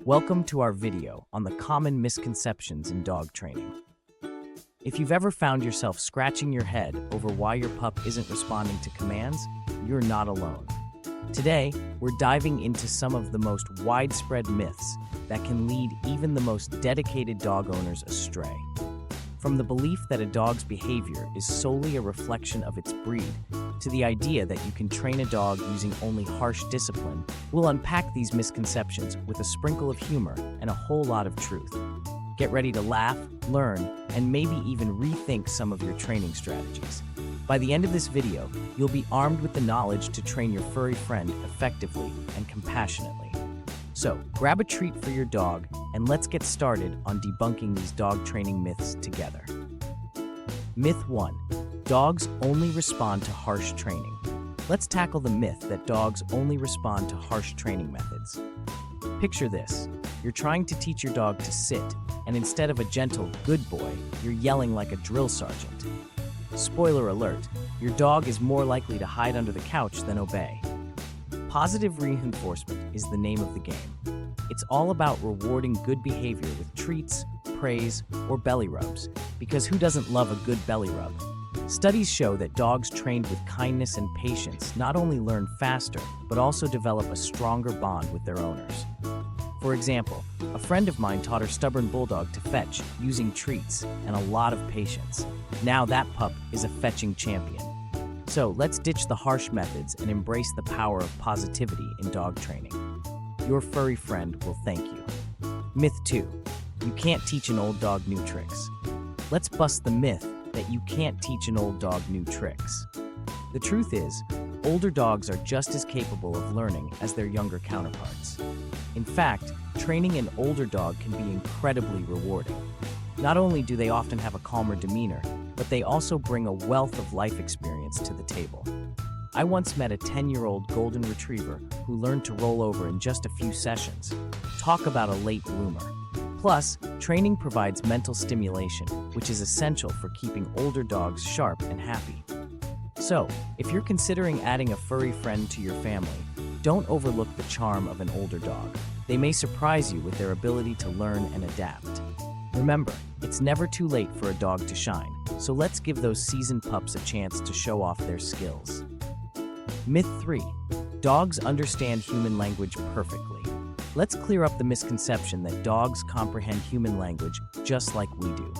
Welcome to our video on the common misconceptions in dog training. If you've ever found yourself scratching your head over why your pup isn't responding to commands, you're not alone. Today, we're diving into some of the most widespread myths that can lead even the most dedicated dog owners astray. From the belief that a dog's behavior is solely a reflection of its breed, to the idea that you can train a dog using only harsh discipline, we'll unpack these misconceptions with a sprinkle of humor and a whole lot of truth. Get ready to laugh, learn, and maybe even rethink some of your training strategies. By the end of this video, you'll be armed with the knowledge to train your furry friend effectively and compassionately. So, grab a treat for your dog, and let's get started on debunking these dog training myths together. Myth 1. Dogs only respond to harsh training. Let's tackle the myth that dogs only respond to harsh training methods. Picture this. You're trying to teach your dog to sit, and instead of a gentle, good boy, you're yelling like a drill sergeant. Spoiler alert, your dog is more likely to hide under the couch than obey. Positive reinforcement is the name of the game. It's all about rewarding good behavior with treats, praise, or belly rubs, because who doesn't love a good belly rub? Studies show that dogs trained with kindness and patience not only learn faster, but also develop a stronger bond with their owners. For example, a friend of mine taught her stubborn bulldog to fetch using treats and a lot of patience. Now that pup is a fetching champion. So let's ditch the harsh methods and embrace the power of positivity in dog training. Your furry friend will thank you. Myth 2. You can't teach an old dog new tricks. Let's bust the myth that you can't teach an old dog new tricks. The truth is, older dogs are just as capable of learning as their younger counterparts. In fact, training an older dog can be incredibly rewarding. Not only do they often have a calmer demeanor, but they also bring a wealth of life experience to the table. I once met a 10-year-old golden retriever who learned to roll over in just a few sessions. Talk about a late bloomer. Plus, training provides mental stimulation, which is essential for keeping older dogs sharp and happy. So, if you're considering adding a furry friend to your family, don't overlook the charm of an older dog. They may surprise you with their ability to learn and adapt. Remember, it's never too late for a dog to shine, so let's give those seasoned pups a chance to show off their skills. Myth 3. Dogs understand human language perfectly. Let's clear up the misconception that dogs comprehend human language just like we do.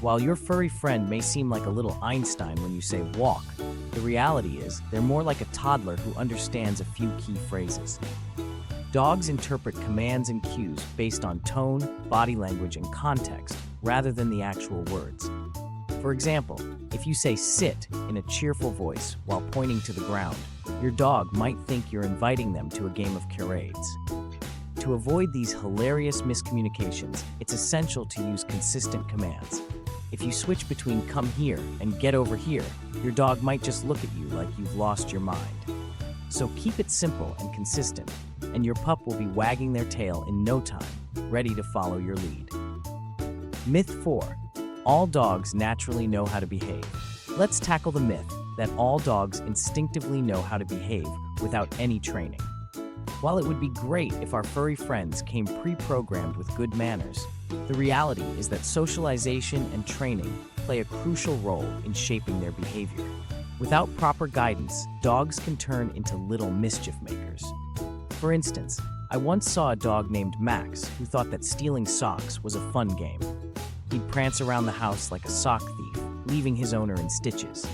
While your furry friend may seem like a little Einstein when you say walk, the reality is they're more like a toddler who understands a few key phrases. Dogs interpret commands and cues based on tone, body language, and context, rather than the actual words. For example, if you say sit in a cheerful voice while pointing to the ground, your dog might think you're inviting them to a game of charades. To avoid these hilarious miscommunications, it's essential to use consistent commands. If you switch between come here and get over here, your dog might just look at you like you've lost your mind. So keep it simple and consistent, and your pup will be wagging their tail in no time, ready to follow your lead. Myth 4. All dogs naturally know how to behave. Let's tackle the myth that all dogs instinctively know how to behave without any training. While it would be great if our furry friends came pre-programmed with good manners, the reality is that socialization and training play a crucial role in shaping their behavior. Without proper guidance, dogs can turn into little mischief makers. For instance, I once saw a dog named Max who thought that stealing socks was a fun game. He'd prance around the house like a sock thief, leaving his owner in stitches.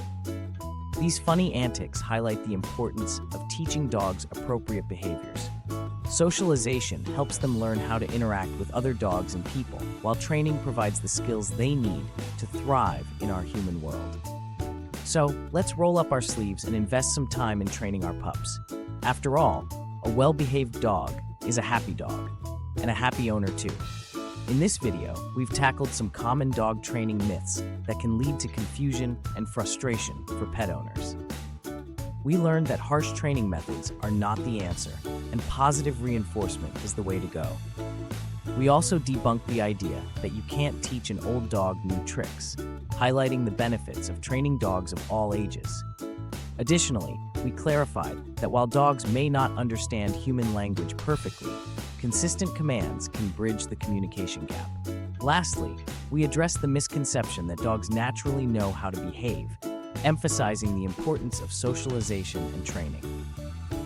These funny antics highlight the importance of teaching dogs appropriate behaviors. Socialization helps them learn how to interact with other dogs and people, while training provides the skills they need to thrive in our human world. So, let's roll up our sleeves and invest some time in training our pups. After all, a well-behaved dog is a happy dog, and a happy owner too. In this video, we've tackled some common dog training myths that can lead to confusion and frustration for pet owners. We learned that harsh training methods are not the answer, and positive reinforcement is the way to go. We also debunked the idea that you can't teach an old dog new tricks, highlighting the benefits of training dogs of all ages. Additionally, we clarified that while dogs may not understand human language perfectly, consistent commands can bridge the communication gap. Lastly, we addressed the misconception that dogs naturally know how to behave, emphasizing the importance of socialization and training.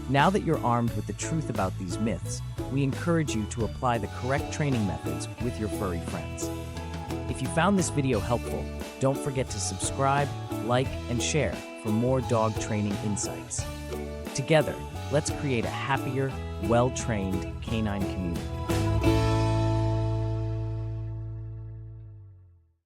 Now that you're armed with the truth about these myths, we encourage you to apply the correct training methods with your furry friends. If you found this video helpful, don't forget to subscribe, like, and share for more dog training insights. Together, let's create a happier, well-trained canine community.